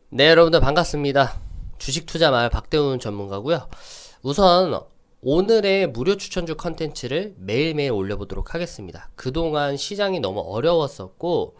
네, 여러분들 반갑습니다. 주식 투자 마을 박대훈 전문가고요. 우선 오늘의 무료 추천주 컨텐츠를 매일매일 올려보도록 하겠습니다. 그동안 시장이 너무 어려웠었고,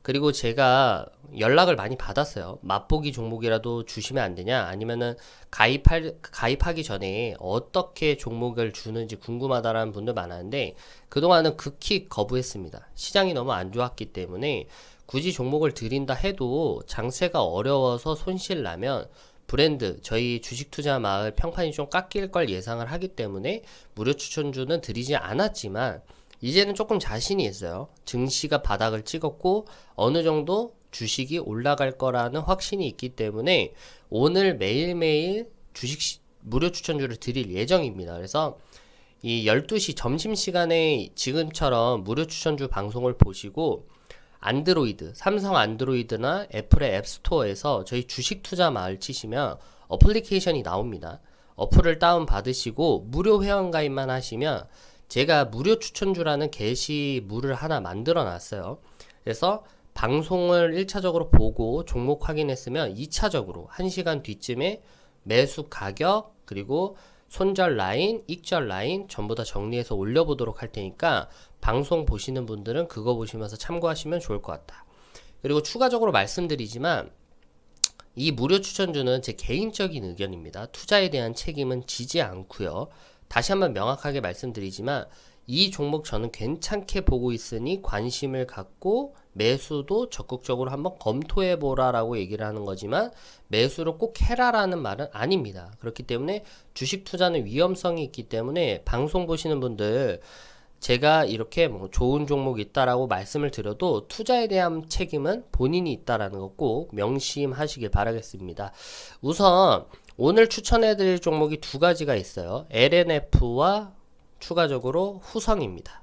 그리고 제가 연락을 많이 받았어요. 맛보기 종목이라도 주시면 안 되냐? 아니면은 가입하기 전에 어떻게 종목을 주는지 궁금하다라는 분들 많았는데, 그동안은 극히 거부했습니다. 시장이 너무 안 좋았기 때문에 굳이 종목을 드린다 해도 장세가 어려워서 손실 나면 브랜드, 저희 주식 투자 마을 평판이 좀 깎일 걸 예상을 하기 때문에 무료 추천주는 드리지 않았지만, 이제는 조금 자신이 있어요. 증시가 바닥을 찍었고 어느 정도 주식이 올라갈 거라는 확신이 있기 때문에 오늘 매일매일 주식 무료 추천주를 드릴 예정입니다. 그래서 이 12시 점심시간에 지금처럼 무료 추천주 방송을 보시고 안드로이드, 삼성 안드로이드나 애플의 앱스토어에서 저희 주식 투자 마을 치시면 어플리케이션이 나옵니다. 어플을 다운 받으시고 무료 회원 가입만 하시면 제가 무료 추천주라는 게시물을 하나 만들어 놨어요. 그래서 방송을 1차적으로 보고 종목 확인했으면 2차적으로 1시간 뒤쯤에 매수 가격 그리고 손절 라인, 익절 라인 전부 다 정리해서 올려보도록 할 테니까 방송 보시는 분들은 그거 보시면서 참고하시면 좋을 것 같다. 그리고 추가적으로 말씀드리지만 이 무료 추천주는 제 개인적인 의견입니다. 투자에 대한 책임은 지지 않고요. 다시 한번 명확하게 말씀드리지만 이 종목 저는 괜찮게 보고 있으니 관심을 갖고 매수도 적극적으로 한번 검토해 보라라고 얘기를 하는 거지만 매수를 꼭 해라라는 말은 아닙니다. 그렇기 때문에 주식 투자는 위험성이 있기 때문에 방송 보시는 분들 제가 이렇게 뭐 좋은 종목이 있다라고 말씀을 드려도 투자에 대한 책임은 본인이 있다라는 거 꼭 명심하시길 바라겠습니다. 우선 오늘 추천해드릴 종목이 두 가지가 있어요. LNF와 추가적으로 후성입니다.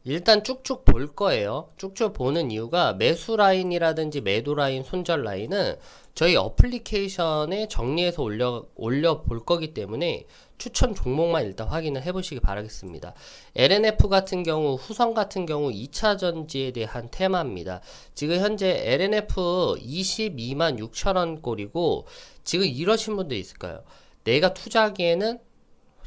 일단 쭉쭉 볼 거예요. 쭉쭉 보는 이유가 매수 라인이라든지 매도 라인, 손절 라인은 저희 어플리케이션에 정리해서 올려 볼 거기 때문에 추천 종목만 일단 확인을 해보시기 바라겠습니다. LNF 같은 경우, 후성 같은 경우 2차 전지에 대한 테마입니다. 지금 현재 LNF 22만 6천원 꼴이고 지금 이러신 분들 있을까요? 내가 투자하기에는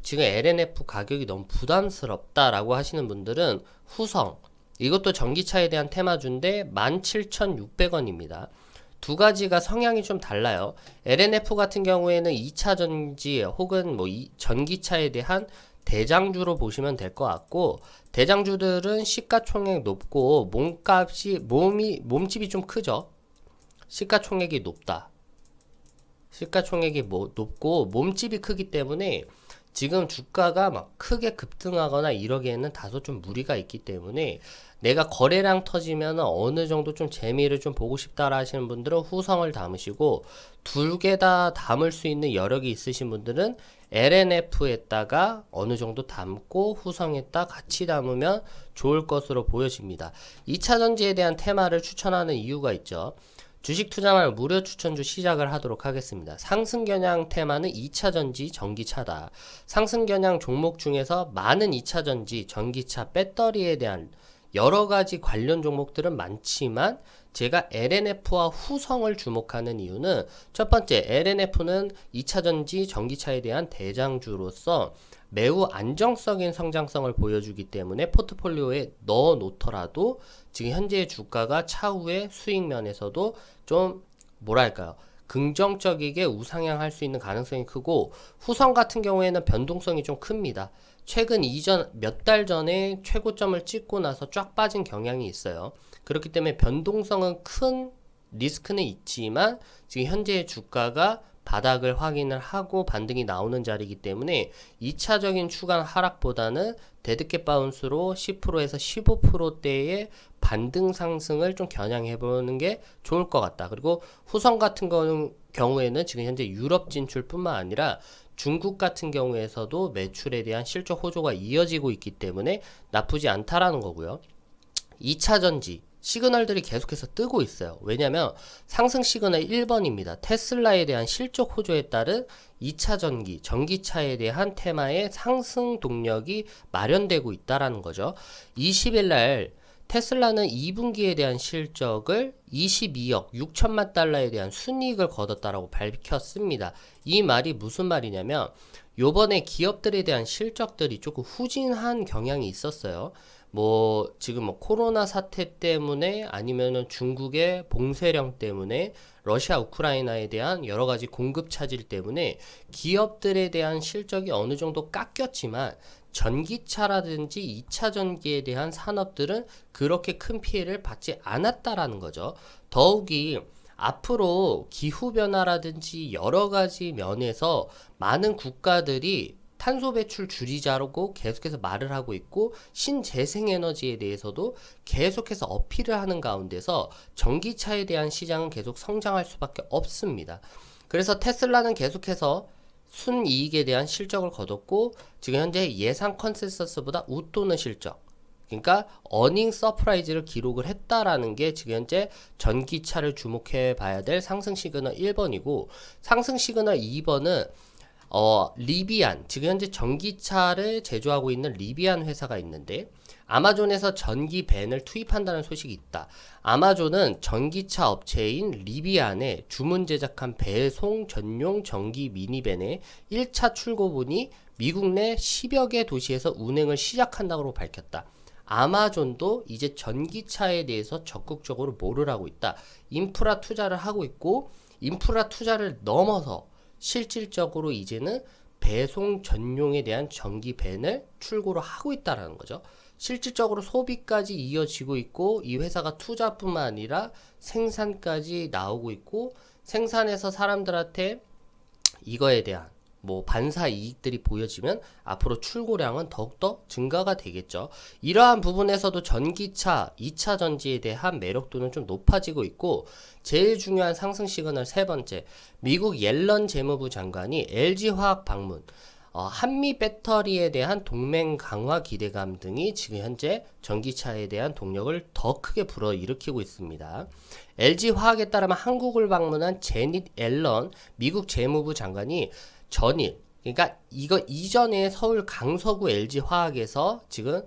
지금 LNF 가격이 너무 부담스럽다라고 하시는 분들은 후성, 이것도 전기차에 대한 테마주인데 17,600원입니다. 두 가지가 성향이 좀 달라요. LNF 같은 경우에는 2차 전지 혹은 뭐 전기차에 대한 대장주로 보시면 될 것 같고, 대장주들은 시가총액 높고 몸집이 좀 크죠. 시가총액이 높다. 시가총액이 높고 몸집이 크기 때문에 지금 주가가 막 크게 급등하거나 이러기에는 다소 좀 무리가 있기 때문에 내가 거래량 터지면 어느 정도 좀 재미를 좀 보고 싶다라 하시는 분들은 후성을 담으시고, 두 개 다 담을 수 있는 여력이 있으신 분들은 LNF에다가 어느 정도 담고 후성에다 같이 담으면 좋을 것으로 보여집니다. 2차 전지에 대한 테마를 추천하는 이유가 있죠. 주식 투자말 무료 추천주 시작을 하도록 하겠습니다. 상승겨냥 테마는 2차전지 전기차다. 상승겨냥 종목 중에서 많은 2차전지 전기차 배터리에 대한 여러가지 관련 종목들은 많지만 제가 LNF와 후성을 주목하는 이유는, 첫 번째, LNF는 2차전지 전기차에 대한 대장주로서 매우 안정적인 성장성을 보여주기 때문에 포트폴리오에 넣어 놓더라도 지금 현재의 주가가 차후에 수익 면에서도 좀 뭐랄까요, 긍정적이게 우상향할 수 있는 가능성이 크고, 후성 같은 경우에는 변동성이 좀 큽니다. 최근 이전 몇 달 전에 최고점을 찍고 나서 쫙 빠진 경향이 있어요. 그렇기 때문에 변동성은 큰 리스크는 있지만 지금 현재의 주가가 바닥을 확인을 하고 반등이 나오는 자리이기 때문에 2차적인 추간 하락보다는 데드캣 바운스로 10%에서 15%대의 반등 상승을 좀 겨냥해 보는 게 좋을 것 같다. 그리고 후성 같은 경우에는 지금 현재 유럽 진출뿐만 아니라 중국 같은 경우에서도 매출에 대한 실적 호조가 이어지고 있기 때문에 나쁘지 않다라는 거고요. 2차 전지 시그널들이 계속해서 뜨고 있어요. 왜냐면 상승 시그널 1번입니다. 테슬라에 대한 실적 호조에 따른 2차 전기차에 대한 테마의 상승 동력이 마련되고 있다라는 거죠. 20일 날 테슬라는 2분기에 대한 실적을 22억 6천만 달러에 대한 순이익을 거뒀다라고 밝혔습니다. 이 말이 무슨 말이냐면 요번에 기업들에 대한 실적들이 조금 후진한 경향이 있었어요. 지금 코로나 사태 때문에 아니면은 중국의 봉쇄령 때문에 러시아 우크라이나에 대한 여러 가지 공급 차질 때문에 기업들에 대한 실적이 어느 정도 깎였지만 전기차라든지 2차 전기에 대한 산업들은 그렇게 큰 피해를 받지 않았다라는 거죠. 더욱이 앞으로 기후변화라든지 여러 가지 면에서 많은 국가들이 탄소 배출 줄이자고 계속해서 말을 하고 있고 신재생에너지에 대해서도 계속해서 어필을 하는 가운데서 전기차에 대한 시장은 계속 성장할 수밖에 없습니다. 그래서 테슬라는 계속해서 순이익에 대한 실적을 거뒀고 지금 현재 예상 컨센서스보다 웃도는 실적, 그러니까 어닝 서프라이즈를 기록을 했다라는 게 지금 현재 전기차를 주목해 봐야 될 상승 시그널 1번이고, 상승 시그널 2번은 리비안, 지금 현재 전기차를 제조하고 있는 리비안 회사가 있는데 아마존에서 전기 밴을 투입한다는 소식이 있다. 아마존은 전기차 업체인 리비안에 주문 제작한 배송 전용 전기 미니밴의 1차 출고분이 미국 내 10여 개 도시에서 운행을 시작한다고 밝혔다. 아마존도 이제 전기차에 대해서 적극적으로 뭐를 하고 있다. 인프라 투자를 하고 있고, 인프라 투자를 넘어서 실질적으로 이제는 배송 전용에 대한 전기 밴을 출고를 하고 있다라는 거죠. 실질적으로 소비까지 이어지고 있고, 이 회사가 투자뿐만 아니라 생산까지 나오고 있고, 생산해서 사람들한테 이거에 대한 반사 이익들이 보여지면 앞으로 출고량은 더욱더 증가가 되겠죠. 이러한 부분에서도 전기차 2차 전지에 대한 매력도는 좀 높아지고 있고, 제일 중요한 상승 시그널 세 번째, 미국 옐런 재무부 장관이 LG화학 방문, 한미 배터리에 대한 동맹 강화 기대감 등이 지금 현재 전기차에 대한 동력을 더 크게 불어일으키고 있습니다. LG화학에 따르면 한국을 방문한 제닛 앨런 미국 재무부 장관이 전일, 그러니까 이거 이전에 서울 강서구 LG화학에서 지금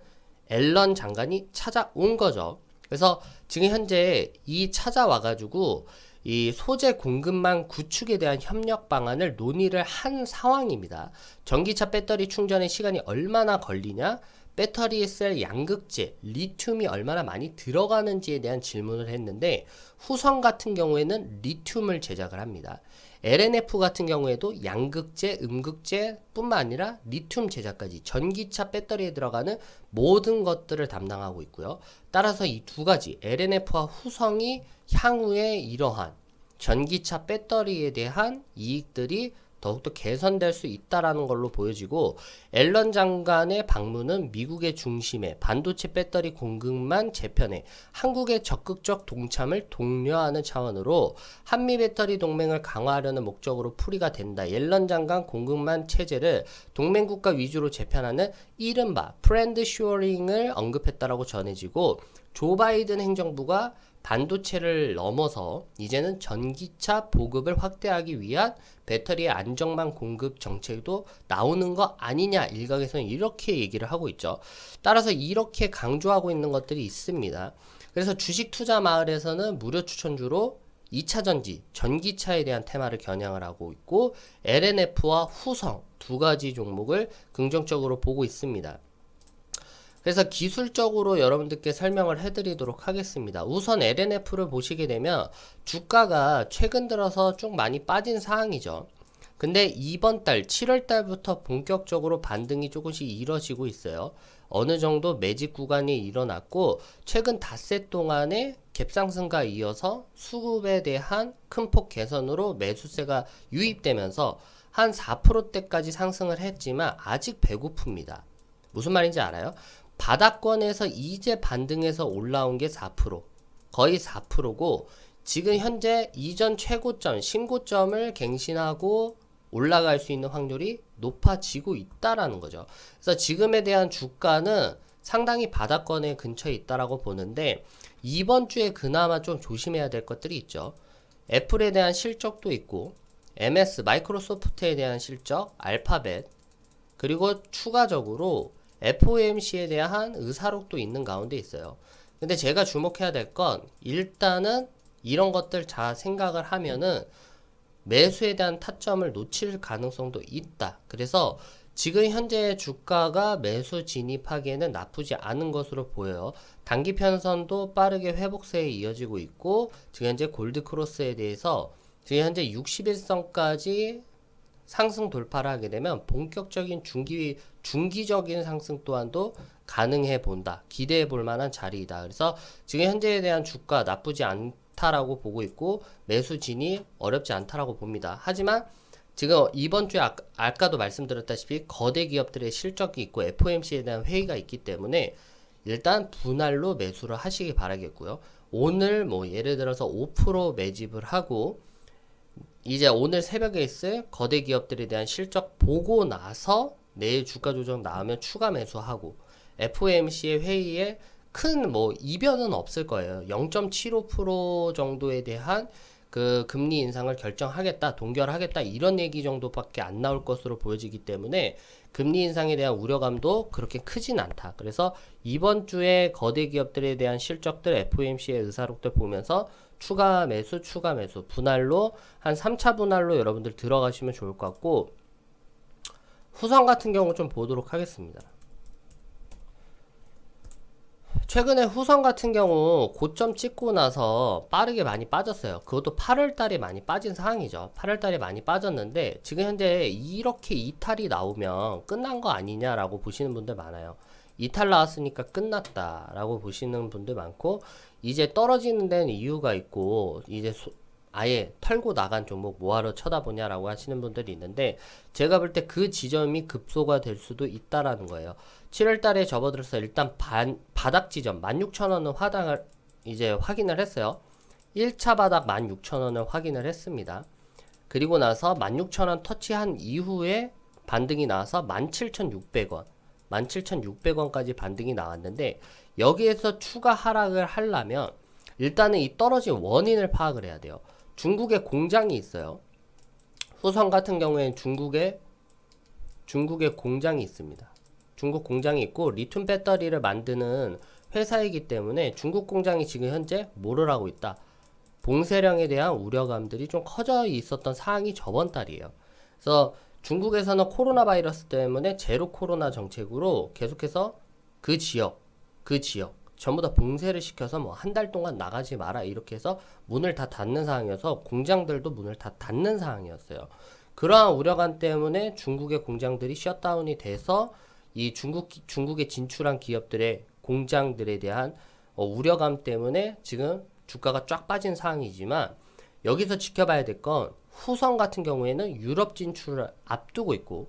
앨런 장관이 찾아온 거죠. 그래서 지금 현재 이 찾아와가지고 이 소재 공급망 구축에 대한 협력 방안을 논의를 한 상황입니다. 전기차 배터리 충전의 시간이 얼마나 걸리냐, 배터리 셀 양극재, 리튬이 얼마나 많이 들어가는지에 대한 질문을 했는데, 후성 같은 경우에는 리튬을 제작을 합니다. LNF 같은 경우에도 양극재, 음극재 뿐만 아니라 리튬 제작까지 전기차 배터리에 들어가는 모든 것들을 담당하고 있고요. 따라서 이 두 가지 LNF와 후성이 향후에 이러한 전기차 배터리에 대한 이익들이 더욱더 개선될 수 있다라는 걸로 보여지고, 앨런 장관의 방문은 미국의 중심에 반도체 배터리 공급만 재편해 한국의 적극적 동참을 독려하는 차원으로 한미 배터리 동맹을 강화하려는 목적으로 풀이가 된다. 앨런 장관 공급망 체제를 동맹국가 위주로 재편하는 이른바 프렌드 쇼어링을 언급했다라고 전해지고, 조 바이든 행정부가 반도체를 넘어서 이제는 전기차 보급을 확대하기 위한 배터리의 안정망 공급 정책도 나오는 거 아니냐, 일각에서는 이렇게 얘기를 하고 있죠. 따라서 이렇게 강조하고 있는 것들이 있습니다. 그래서 주식 투자 마을에서는 무료 추천주로 2차 전지, 전기차에 대한 테마를 겨냥을 하고 있고, LNF와 후성 두 가지 종목을 긍정적으로 보고 있습니다. 그래서 기술적으로 여러분들께 설명을 해드리도록 하겠습니다. 우선 LNF를 보시게 되면 주가가 최근 들어서 쭉 많이 빠진 상황이죠. 근데 이번 달 7월 달부터 본격적으로 반등이 조금씩 이뤄지고 있어요. 어느 정도 매집 구간이 일어났고, 최근 닷새 동안에 갭상승과 이어서 수급에 대한 큰 폭 개선으로 매수세가 유입되면서 한 4%대까지 상승을 했지만 아직 배고픕니다. 무슨 말인지 알아요? 바닥권에서 이제 반등해서 올라온 게 4%, 거의 4%고, 지금 현재 이전 최고점, 신고점을 갱신하고 올라갈 수 있는 확률이 높아지고 있다라는 거죠. 그래서 지금에 대한 주가는 상당히 바닥권에 근처에 있다라고 보는데, 이번 주에 그나마 좀 조심해야 될 것들이 있죠. 애플에 대한 실적도 있고, MS 마이크로소프트에 대한 실적, 알파벳, 그리고 추가적으로 FOMC에 대한 의사록도 있는 가운데 있어요. 근데 제가 주목해야 될 건 일단은 이런 것들 잘 생각을 하면은 매수에 대한 타점을 놓칠 가능성도 있다. 그래서 지금 현재 주가가 매수 진입하기에는 나쁘지 않은 것으로 보여요. 단기 편선도 빠르게 회복세에 이어지고 있고, 지금 현재 골드 크로스에 대해서 지금 현재 61선까지 상승 돌파를 하게 되면 본격적인 중기적인 상승 또한도 가능해 본다. 기대해 볼 만한 자리이다. 그래서 지금 현재에 대한 주가 나쁘지 않다라고 보고 있고, 매수 진입 어렵지 않다라고 봅니다. 하지만 지금 이번 주에 아까도 말씀드렸다시피 거대 기업들의 실적이 있고 FOMC에 대한 회의가 있기 때문에 일단 분할로 매수를 하시기 바라겠고요. 오늘 뭐 예를 들어서 5% 매집을 하고 이제 오늘 새벽에 있을 거대 기업들에 대한 실적 보고 나서 내일 주가 조정 나오면 추가 매수하고, FOMC의 회의에 큰 뭐 이변은 없을 거예요. 0.75% 정도에 대한 그 금리 인상을 결정하겠다, 동결하겠다 이런 얘기 정도밖에 안 나올 것으로 보여지기 때문에 금리 인상에 대한 우려감도 그렇게 크진 않다. 그래서 이번 주에 거대 기업들에 대한 실적들, FOMC의 의사록들 보면서 추가 매수 분할로 한 3차 분할로 여러분들 들어가시면 좋을 것 같고, 후성 같은 경우 좀 보도록 하겠습니다. 최근에 후성 같은 경우 고점 찍고 나서 빠르게 많이 빠졌어요. 그것도 8월달에 많이 빠진 상황이죠. 8월달에 많이 빠졌는데 지금 현재 이렇게 이탈이 나오면 끝난 거 아니냐라고 보시는 분들 많아요. 이탈 나왔으니까 끝났다라고 보시는 분들 많고, 이제 떨어지는 데는 이유가 있고 이제 아예 털고 나간 종목 뭐하러 쳐다보냐라고 하시는 분들이 있는데, 제가 볼 때 그 지점이 급소가 될 수도 있다라는 거예요. 7월달에 접어들어서 일단 바닥 지점 16,000원을 이제 확인을 했어요. 1차 바닥 16,000원을 확인을 했습니다. 그리고 나서 16,000원 터치한 이후에 반등이 나와서 17,600원 17,600원까지 반등이 나왔는데, 여기에서 추가 하락을 하려면 일단은 이 떨어진 원인을 파악을 해야 돼요. 중국에 공장이 있어요. 후성 같은 경우에는 중국에 공장이 있습니다. 중국 공장이 있고 리튬 배터리를 만드는 회사이기 때문에 중국 공장이 지금 현재 뭐를 하고 있다? 봉쇄령에 대한 우려감들이 좀 커져 있었던 사항이 저번 달이에요. 그래서 중국에서는 코로나 바이러스 때문에 제로 코로나 정책으로 계속해서 그 지역 전부 다 봉쇄를 시켜서 뭐 한 달 동안 나가지 마라 이렇게 해서 문을 다 닫는 상황이어서 공장들도 문을 다 닫는 상황이었어요. 그러한 우려감 때문에 중국의 공장들이 셧다운이 돼서 이 중국에 진출한 기업들의 공장들에 대한 우려감 때문에 지금 주가가 쫙 빠진 상황이지만, 여기서 지켜봐야 될 건 후성 같은 경우에는 유럽 진출을 앞두고 있고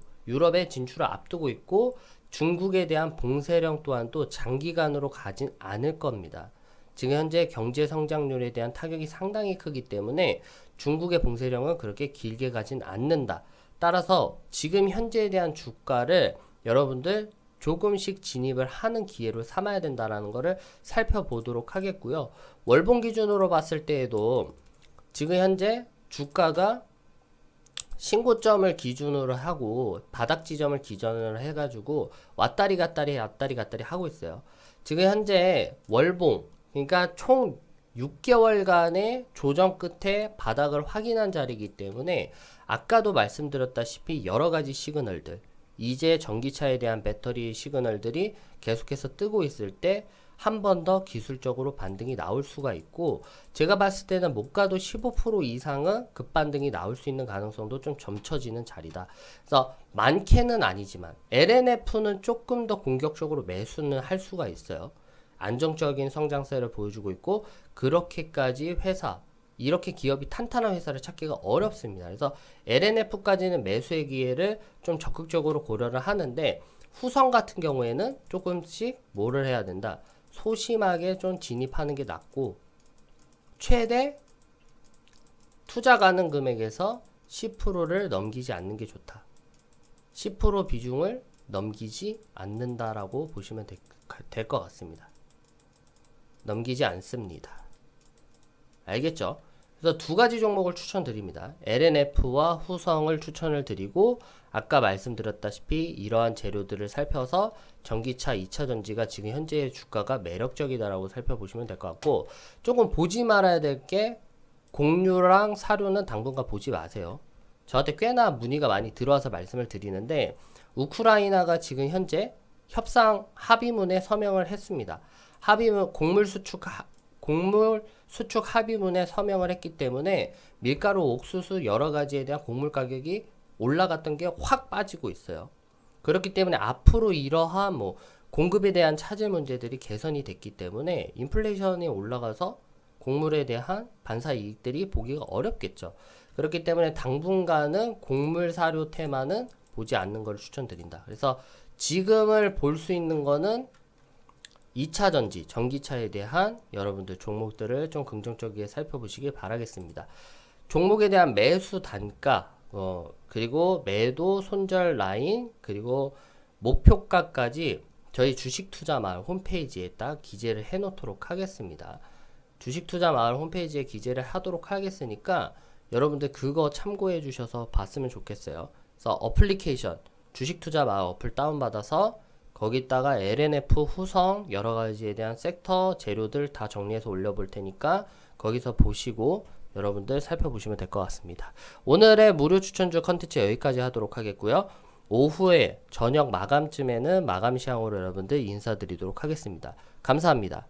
중국에 대한 봉쇄령 또한 또 장기간으로 가진 않을 겁니다. 지금 현재 경제 성장률에 대한 타격이 상당히 크기 때문에 중국의 봉쇄령은 그렇게 길게 가진 않는다. 따라서 지금 현재에 대한 주가를 여러분들 조금씩 진입을 하는 기회로 삼아야 된다라는 것을 살펴보도록 하겠고요. 월봉 기준으로 봤을 때에도 지금 현재 주가가 신고점을 기준으로 하고 바닥 지점을 기준으로 해가지고 왔다리 갔다리 하고 있어요. 지금 현재 월봉, 그러니까 총 6개월간의 조정 끝에 바닥을 확인한 자리이기 때문에 아까도 말씀드렸다시피 여러가지 시그널들, 이제 전기차에 대한 배터리 시그널들이 계속해서 뜨고 있을 때 한 번 더 기술적으로 반등이 나올 수가 있고, 제가 봤을 때는 못 가도 15% 이상은 급반등이 나올 수 있는 가능성도 좀 점쳐지는 자리다. 그래서 많게는 아니지만 LNF는 조금 더 공격적으로 매수는 할 수가 있어요. 안정적인 성장세를 보여주고 있고, 그렇게까지 이렇게 기업이 탄탄한 회사를 찾기가 어렵습니다. 그래서 LNF까지는 매수의 기회를 좀 적극적으로 고려를 하는데, 후성 같은 경우에는 조금씩 뭐를 해야 된다? 소심하게 좀 진입하는 게 낫고, 최대 투자 가능 금액에서 10%를 넘기지 않는 게 좋다. 10% 비중을 넘기지 않는다라고 보시면 될 것 같습니다. 넘기지 않습니다. 알겠죠? 그래서 두 가지 종목을 추천드립니다. LNF와 후성을 추천을 드리고 아까 말씀드렸다시피 이러한 재료들을 살펴서 전기차 2차 전지가 지금 현재의 주가가 매력적이다라고 살펴보시면 될 것 같고, 조금 보지 말아야 될 게 공유랑 사료는 당분간 보지 마세요. 저한테 꽤나 문의가 많이 들어와서 말씀을 드리는데, 우크라이나가 지금 현재 협상 합의문에 서명을 했습니다. 합의문 곡물 수축 합의문에 서명을 했기 때문에 밀가루, 옥수수 여러 가지에 대한 곡물 가격이 올라갔던 게 확 빠지고 있어요. 그렇기 때문에 앞으로 이러한 공급에 대한 차질 문제들이 개선이 됐기 때문에 인플레이션이 올라가서 곡물에 대한 반사 이익들이 보기가 어렵겠죠. 그렇기 때문에 당분간은 곡물 사료 테마는 보지 않는 걸 추천드린다. 그래서 지금을 볼 수 있는 거는 2차 전지, 전기차에 대한 여러분들 종목들을 좀 긍정적이게 살펴보시길 바라겠습니다. 종목에 대한 매수 단가, 그리고 매도 손절 라인, 그리고 목표가까지 저희 주식투자마을 홈페이지에 딱 기재를 해 놓도록 하겠습니다. 주식투자마을 홈페이지에 기재를 하도록 하겠으니까 여러분들 그거 참고해 주셔서 봤으면 좋겠어요. 그래서 어플리케이션, 주식투자마을 어플 다운받아서 거기다가 LNF, 후성 여러 가지에 대한 섹터 재료들 다 정리해서 올려볼 테니까 거기서 보시고 여러분들 살펴보시면 될 것 같습니다. 오늘의 무료 추천주 컨텐츠 여기까지 하도록 하겠고요. 오후에 저녁 마감쯤에는 마감 시향으로 여러분들 인사드리도록 하겠습니다. 감사합니다.